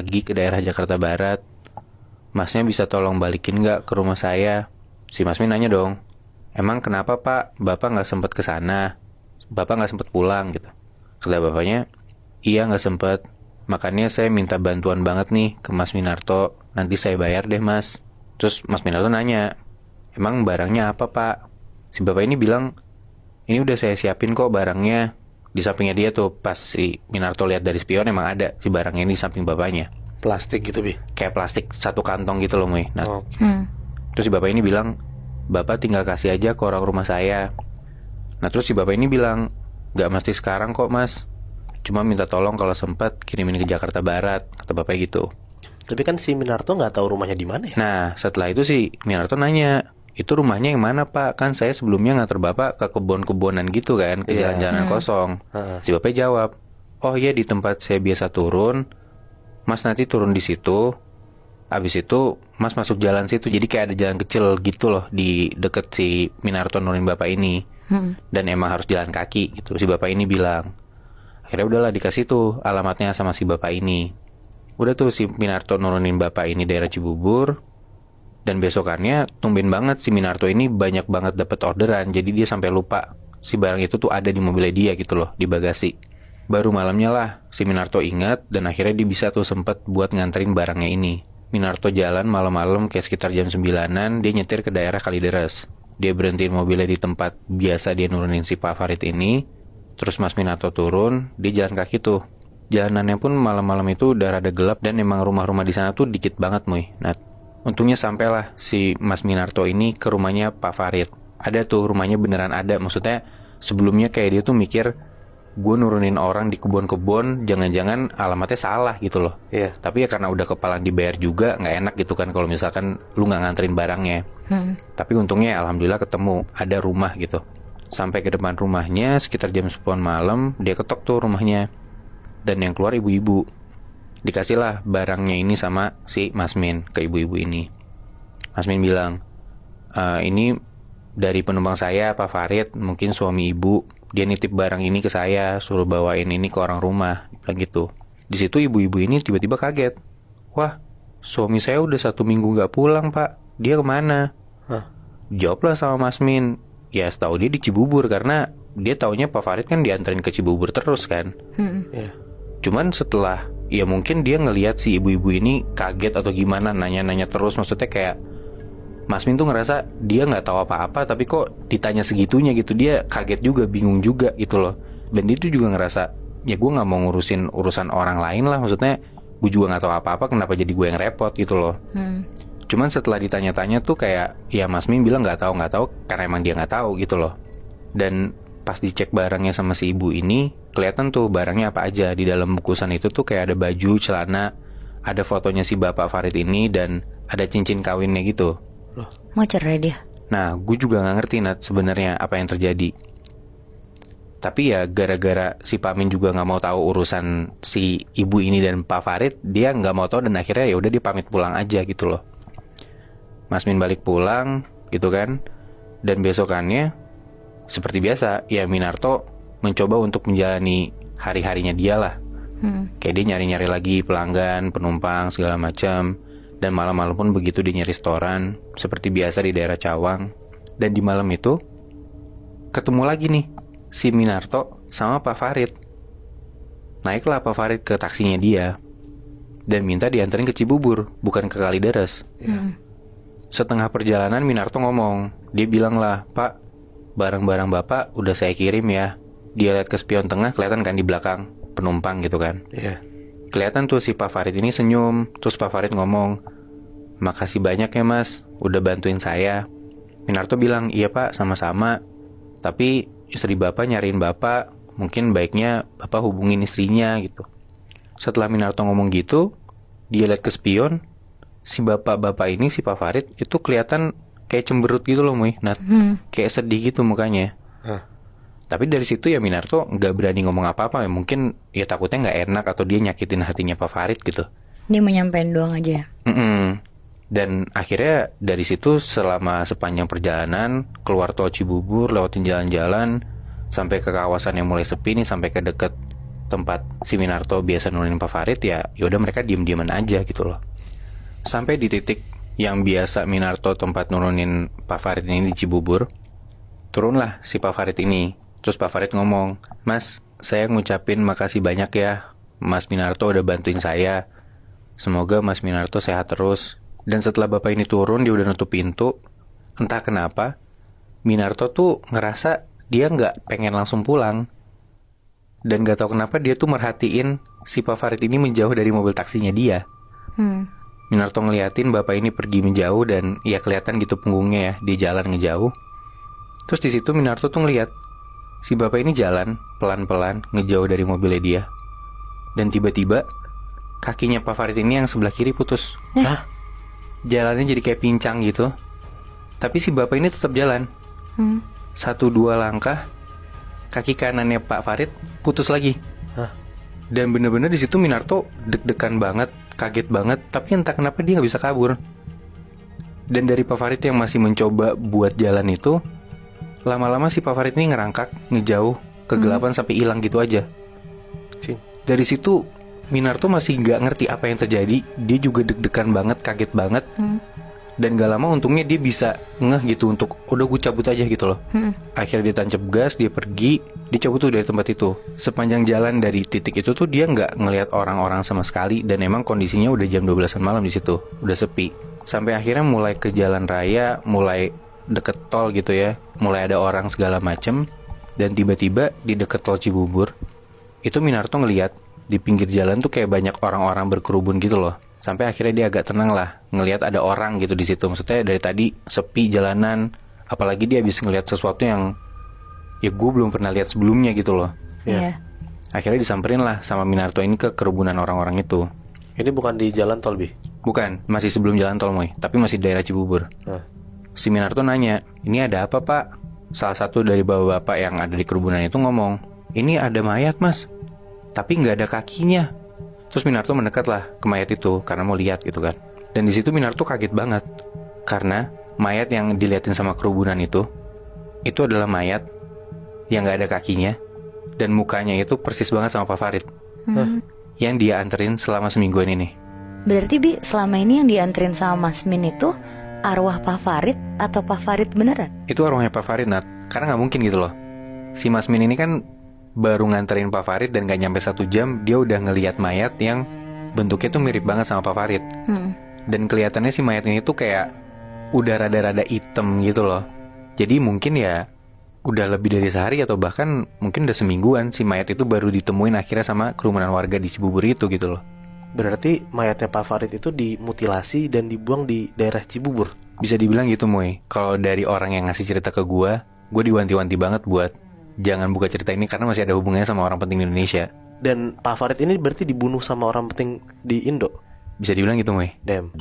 lagi ke daerah Jakarta Barat. Masnya bisa tolong balikin nggak ke rumah saya? Si Masmin nanya dong, emang kenapa Pak? Bapak nggak sempet ke sana? Bapak nggak sempet pulang gitu. Kata bapaknya, iya nggak sempet. Makanya saya minta bantuan banget nih ke Mas Minarto. Nanti saya bayar deh Mas. Terus Mas Minarto nanya, emang barangnya apa Pak? Si bapak ini bilang, ini udah saya siapin kok barangnya. Di sampingnya dia tuh, pas si Minarto lihat dari spion emang ada si barangnya ini di samping bapaknya. Plastik gitu, Bi? Kayak plastik satu kantong gitu loh, Muy. Nah, Oh. terus si bapak ini bilang, Bapak tinggal kasih aja ke orang rumah saya. Nah terus si bapak ini bilang, gak mesti sekarang kok Mas. Cuma minta tolong kalau sempat kirimin ke Jakarta Barat, kata bapak gitu. Tapi kan si Minarto nggak tahu rumahnya di mana ya? Nah setelah itu si Minarto nanya, itu rumahnya yang mana Pak? Kan saya sebelumnya nganter Bapak ke kebun-kebunan gitu kan, ke Iya. jalan-jalan kosong. Si Bapak jawab, oh iya di tempat saya biasa turun. Mas nanti turun di situ. Abis itu Mas masuk jalan situ. Jadi kayak ada jalan kecil gitu loh di deket si Minarto nurunin Bapak ini. Dan emang harus jalan kaki gitu. Si Bapak ini bilang. Akhirnya udahlah dikasih tuh alamatnya sama si Bapak ini. Udah tuh si Minarto nurunin Bapak ini daerah Cibubur. Dan besokannya tumben banget si Minarto ini banyak banget dapat orderan. Jadi dia sampai lupa si barang itu tuh ada di mobilnya dia gitu loh, di bagasi. Baru malamnya lah si Minarto ingat dan akhirnya dia bisa tuh sempet buat nganterin barangnya ini. Minarto jalan malam-malam kayak sekitar jam 9-an, dia nyetir ke daerah Kalideres. Dia berhentiin mobilnya di tempat biasa dia nurunin si Pak Farid ini. Terus Mas Minarto turun, dia jalan kaki tuh. Jalanannya pun malam-malam itu udah rada gelap dan emang rumah-rumah di sana tuh dikit banget, Muy. Nah, untungnya sampailah si Mas Minarto ini ke rumahnya Pak Farid. Ada tuh rumahnya beneran ada. Maksudnya sebelumnya kayak dia tuh mikir, gue nurunin orang di kebun-kebun, jangan-jangan alamatnya salah gitu loh. Iya. Tapi ya karena udah kepalang dibayar juga, nggak enak gitu kan kalau misalkan lu nggak nganterin barangnya. Tapi untungnya alhamdulillah ketemu, ada rumah gitu. Sampai ke depan rumahnya sekitar jam 10 malam, dia ketok tuh rumahnya. Dan yang keluar ibu-ibu. Dikasihlah barangnya ini sama si Masmin ke ibu-ibu ini. Masmin bilang, ini dari penumpang saya Pak Farid, mungkin suami ibu. Dia nitip barang ini ke saya, suruh bawain ini ke orang rumah, bilang gitu. Di situ ibu-ibu ini tiba-tiba kaget. Wah, suami saya udah 1 minggu gak pulang Pak. Dia kemana? Jawablah sama Masmin. Ya setahu dia di Cibubur karena dia taunya Pak Farid kan dianterin ke Cibubur terus kan. Iya. Cuman setelah, ya mungkin dia ngelihat si ibu-ibu ini kaget atau gimana, nanya-nanya terus. Maksudnya kayak Masmin tuh ngerasa dia nggak tahu apa-apa, tapi kok ditanya segitunya gitu. Dia kaget juga, bingung juga gitu loh. Dan dia tuh juga ngerasa, ya gue nggak mau ngurusin urusan orang lain lah. Maksudnya gue juga nggak tahu apa-apa, kenapa jadi gue yang repot gitu loh. Cuman setelah ditanya-tanya tuh kayak, ya Masmin bilang nggak tahu karena emang dia nggak tahu gitu loh. Dan pas dicek barangnya sama si ibu ini, kelihatan tuh barangnya apa aja. Di dalam bungkusan itu tuh kayak ada baju, celana, ada fotonya si Bapak Farid ini, dan ada cincin kawinnya gitu. Mau cerai dia? Nah, gue juga nggak ngerti Nat sebenarnya apa yang terjadi. Tapi ya gara-gara si Pak Min juga nggak mau tahu urusan si ibu ini dan Pak Farid, dia nggak mau tahu dan akhirnya ya udah dia pamit pulang aja gitu loh. Mas Min balik pulang gitu kan, dan besokannya seperti biasa ya Minarto mencoba untuk menjalani hari-harinya dia lah. Kayak dia nyari-nyari lagi pelanggan, penumpang segala macam. Dan malam-malam pun begitu dia nyari restoran seperti biasa di daerah Cawang. Dan di malam itu ketemu lagi nih si Minarto sama Pak Farid. Naiklah Pak Farid ke taksinya dia dan minta dianterin ke Cibubur, bukan ke Kalideres. Setengah perjalanan Minarto ngomong, dia bilang lah, Pak, barang-barang Bapak udah saya kirim ya. Dia lihat ke spion tengah, kelihatan kan di belakang penumpang gitu kan. Iya. Kelihatan tuh si Pak Farid ini senyum. Terus Pak Farid ngomong, makasih banyak ya Mas, udah bantuin saya. Minarto bilang, iya Pak, sama-sama. Tapi istri Bapak nyariin Bapak, mungkin baiknya Bapak hubungin istrinya gitu. Setelah Minarto ngomong gitu, dia lihat ke spion. Si bapak-bapak ini, si Pak Farid, itu kelihatan kayak cemberut gitu loh, Muy. Nah, kayak sedih gitu mukanya. Tapi dari situ ya Minarto nggak berani ngomong apa-apa. Ya mungkin ya takutnya nggak enak atau dia nyakitin hatinya Pak Farid gitu. Dia menyampaikan doang aja. Dan akhirnya dari situ selama sepanjang perjalanan keluar tol Cibubur, lewatin jalan-jalan sampai ke kawasan yang mulai sepi nih, sampai ke deket tempat si Minarto biasa nurunin Pak Farid, ya yaudah mereka diem-dieman aja gitu loh. Sampai di titik yang biasa Minarto tempat nurunin Pak Farid ini di Cibubur, turunlah si Pak Farid ini. Terus Pak Farid ngomong, "Mas, saya ngucapin makasih banyak ya, Mas Minarto udah bantuin saya. Semoga Mas Minarto sehat terus." Dan setelah bapak ini turun, dia udah nutup pintu. Entah kenapa, Minarto tuh ngerasa dia nggak pengen langsung pulang. Dan nggak tahu kenapa dia tuh merhatiin si Pak Farid ini menjauh dari mobil taksinya dia. Minarto ngeliatin bapak ini pergi menjauh dan ya kelihatan gitu punggungnya ya, dia jalan ngejauh. Terus di situ Minarto tuh ngeliat si bapak ini jalan pelan-pelan ngejauh dari mobilnya dia. Dan tiba-tiba kakinya Pak Farid ini yang sebelah kiri putus. Hah? Jalannya jadi kayak pincang gitu. Tapi si bapak ini tetap jalan. 1-2 langkah, kaki kanannya Pak Farid putus lagi. Hah? Dan bener-bener di situ Minarto deg-degan banget, kaget banget. Tapi entah kenapa dia nggak bisa kabur. Dan dari Pak Farid yang masih mencoba buat jalan itu, lama-lama si Pak Farid ini ngerangkak, ngejauh, kegelapan sampai hilang gitu aja. Cing. Dari situ Minarto masih nggak ngerti apa yang terjadi. Dia juga deg-degan banget, kaget banget. Dan gak lama untungnya dia bisa ngeh gitu untuk udah gue cabut aja gitu loh. Akhirnya dia tancap gas, dia pergi, dia cabut tuh dari tempat itu. Sepanjang jalan dari titik itu tuh dia nggak ngelihat orang-orang sama sekali. Dan emang kondisinya udah jam 12-an malam di situ, udah sepi. Sampai akhirnya mulai ke jalan raya, mulai deket tol gitu ya, mulai ada orang segala macem. Dan tiba-tiba di deket tol Cibubur itu Minarto ngelihat di pinggir jalan tuh kayak banyak orang-orang berkerubun gitu loh. Sampai akhirnya dia agak tenang lah, ngelihat ada orang gitu di situ. Maksudnya dari tadi sepi jalanan, apalagi dia habis ngelihat sesuatu yang ya gue belum pernah lihat sebelumnya gitu loh. Iya. Akhirnya disamperin lah sama Minarto ini ke kerubunan orang-orang itu. Ini bukan di jalan tol, Bi? Bukan, masih sebelum jalan tol Moy, tapi masih daerah Cibubur. Si Minarto nanya, "Ini ada apa Pak?" Salah satu dari bapak-bapak yang ada di kerubunan itu ngomong, "Ini ada mayat Mas, tapi nggak ada kakinya." Terus Minarto mendekat lah ke mayat itu karena mau lihat gitu kan. Dan di situ Minarto kaget banget karena mayat yang diliatin sama kerubunan itu adalah mayat yang nggak ada kakinya dan mukanya itu persis banget sama Pak Farid yang dia anterin selama semingguan ini. Berarti Bi, selama ini yang dianterin sama Mas Min itu arwah Pak Farid atau Pak Farid beneran? Itu arwahnya Pak Farid, Nat. Karena nggak mungkin gitu loh. Si Mas Min ini kan baru nganterin Pak Farid dan gak nyampe 1 jam dia udah ngelihat mayat yang bentuknya tuh mirip banget sama Pak Farid. Dan kelihatannya si mayat ini tuh kayak udah rada-rada hitam gitu loh. Jadi mungkin ya udah lebih dari sehari atau bahkan mungkin udah semingguan si mayat itu baru ditemuin akhirnya sama kerumunan warga di Cibubur itu gitu loh. Berarti mayatnya Pak Farid itu dimutilasi dan dibuang di daerah Cibubur? Bisa dibilang gitu Moy. Kalau dari orang yang ngasih cerita ke gue diwanti-wanti banget buat jangan buka cerita ini karena masih ada hubungannya sama orang penting di Indonesia. Dan Pak Farid ini berarti dibunuh sama orang penting di Indo? Bisa dibilang gitu Moy. Damn.